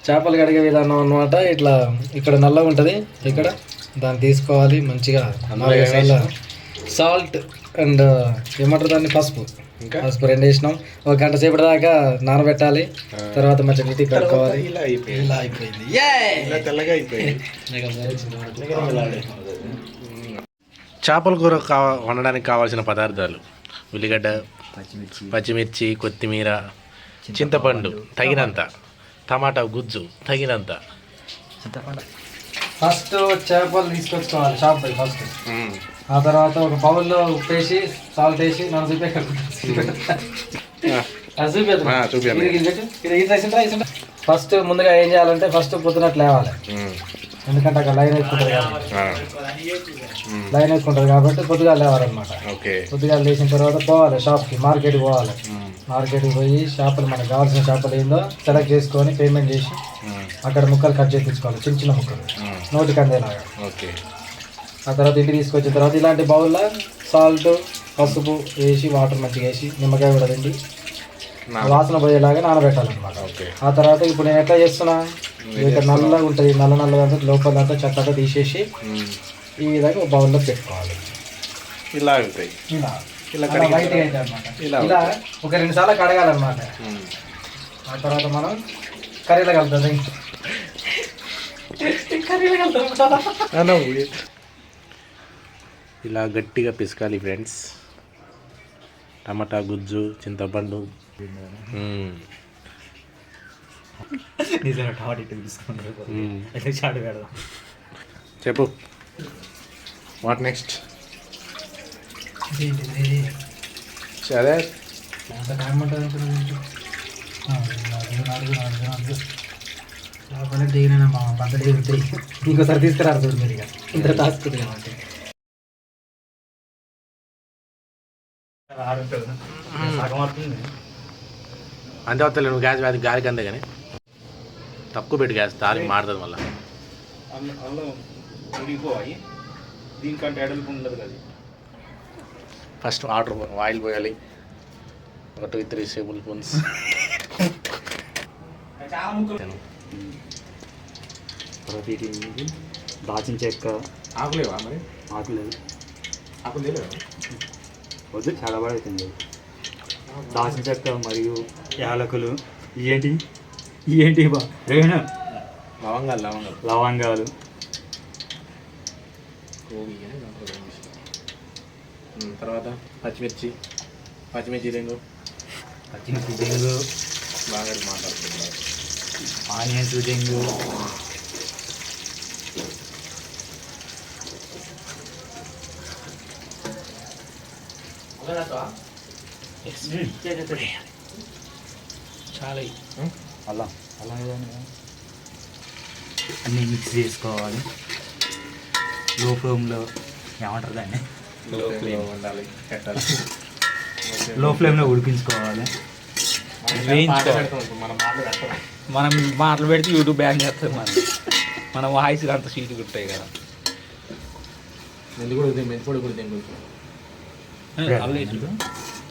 చేపలు కడిగే విధానం అన్నమాట. ఇట్లా ఇక్కడ నల్లగా ఉంటుంది, ఇక్కడ దాన్ని తీసుకోవాలి మంచిగా. సాల్ట్ అండ్ ఏమంటారు దాన్ని, పసుపు. పసుపు 2 వేసినాం. 1 గంట సేపటి దాకా నానబెట్టాలి. తర్వాత మంచిగా నీటికి కడుక్కోవాలి. ఇలా అయిపోయింది. చేపల కూర వండడానికి కావాల్సిన పదార్థాలు: ఉల్లిగడ్డ, పచ్చిమిర్చి, కొత్తిమీర, చింతపండు తగినంత, టమాటా గుజ్జు తగినంత. ఫస్ట్ చేపలు తీసుకొచ్చుకోవాలి షాప్ పోయి ఫస్ట్. ఆ తర్వాత ఒక బౌల్లో ఉప్పు వేసి, సాల్ట్ వేసి, ఫస్ట్ ముందుగా ఏం చేయాలంటే ఫస్ట్ పొద్దునట్లు లేవాలి. ఎందుకంటే అక్కడ లైన్ వేసుకుంటుంది కాబట్టి పొద్దుగా లేవాలన్నమాట. పొద్దుగా లేచిన తర్వాత పోవాలి షాప్కి, మార్కెట్కి పోవాలి. మార్కెట్కి పోయి చేపలు మనకు కావాల్సిన చేపలు ఏందో సెలెక్ట్ చేసుకొని పేమెంట్ చేసి అక్కడ ముక్కలు కట్ చేయించుకోవాలి, చిన్న చిన్న ముక్కలు నోటికి అందేలాగా. ఆ తర్వాత ఇంటికి తీసుకొచ్చిన తర్వాత ఇలాంటి బౌల్లో సాల్ట్, పసుపు వేసి, వాటర్ మంచిగా వేసి, నిమ్మకాయ కూడా తిండి వాసన పోయేలాగా నానబెట్టాలన్నమాట. ఆ తర్వాత ఇప్పుడు నేను ఎట్లా చేస్తున్నా, ఇక్కడ నల్లగా ఉంటుంది, నల్లగా లోపల అంతా చెత్తగా తీసేసి ఈ విధంగా ఒక బౌల్లో పెట్టుకోవాలి. ఇలా వైట్గా అయితే అనమాట. ఇలా ఒక 2 సార్లు కడగాలన్నమాట. ఆ తర్వాత మనం కర్రీలో కలుపుతుంది. ఇలా గట్టిగా పిసకాలి ఫ్రెండ్స్. టమాటా గుజ్జు, చింతపండు. చెప్పు, వాట్ నెక్స్ట్? సరే ఇంకోసారి తీసుకురారు చూడు మీరు, ఇక ఇంత తాసుకుంది కాబట్టి. అంతే వస్తలే నువ్వు గ్యాస్ వ్యాధి గాలికి అందే కానీ తక్కువ పెట్టి గ్యాస్ దానికి మారుతుంది మళ్ళీ. దీనికంటే ఎడల్పు ఉండదు కదా. ఫస్ట్ ఆయిల్ పోయాలి, ఒక 2-3 టేబుల్ స్పూన్స్. దాచిన చెక్క, ఆకులేవా మరి? ఆకులేదు, ఆకులు వద్దు, చాలా బాగా అవుతుంది. దాచిన చెక్క మరియు యాలకులు, ఏంటి బా రేణు, లవంగాలు, తర్వాత పచ్చిమిర్చి దెంగు బాగా మాట్లాడుతున్నారు. ఆనియన్స్ దెంగు, చాలా అలా అన్నీ మిక్స్ చేసుకోవాలి. లో ఫ్లేమ్లో, ఏమంటారు దాన్ని, లో ఫ్లేమ్లో ఉడికించుకోవాలి. మనం మాటలు పెడితే యూట్యూబ్ బ్యాన్ చేస్తుంది. మన వాయిస్ అంత స్వీట్గా ఉంటాయి కదా. మెంతి కూడా మెంతిపొడి కూడా తెంగు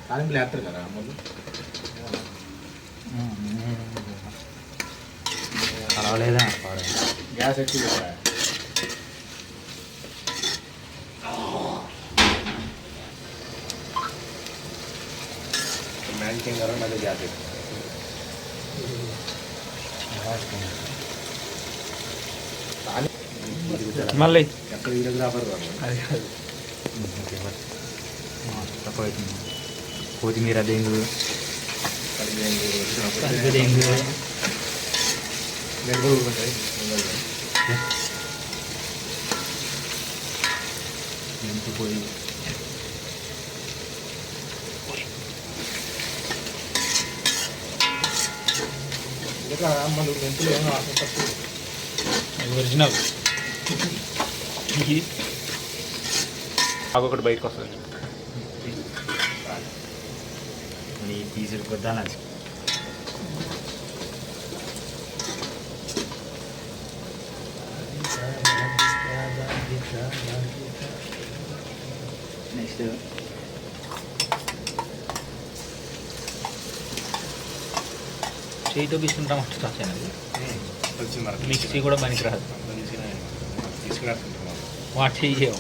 తాలింపులు వేస్తారు కదా ముందు. కలవలేదా గ్యాస్ ఎక్కువ మ్యాన్కింగ్ గారు మళ్ళీ గ్యాస్ ఎక్కువ మళ్ళీ ఎక్కడ వీడియోగ్రాఫర్ కొత్తిమీర దెంగు, మెంతి పొడి, మన మెంతులు ఏమో ఒరిజినల్ ఒకటి బయటకు వస్తుంది. పీసులు కొద్దా నచ్చి నెక్స్ట్ చేయితో తీసుకుంటాం. స్టార్ట్ అయినది వచ్చింది మరి మిక్సీ కూడా పనికిరాదు తీసుకున్నట్టున్నాం వాట్ చెయ్యవు.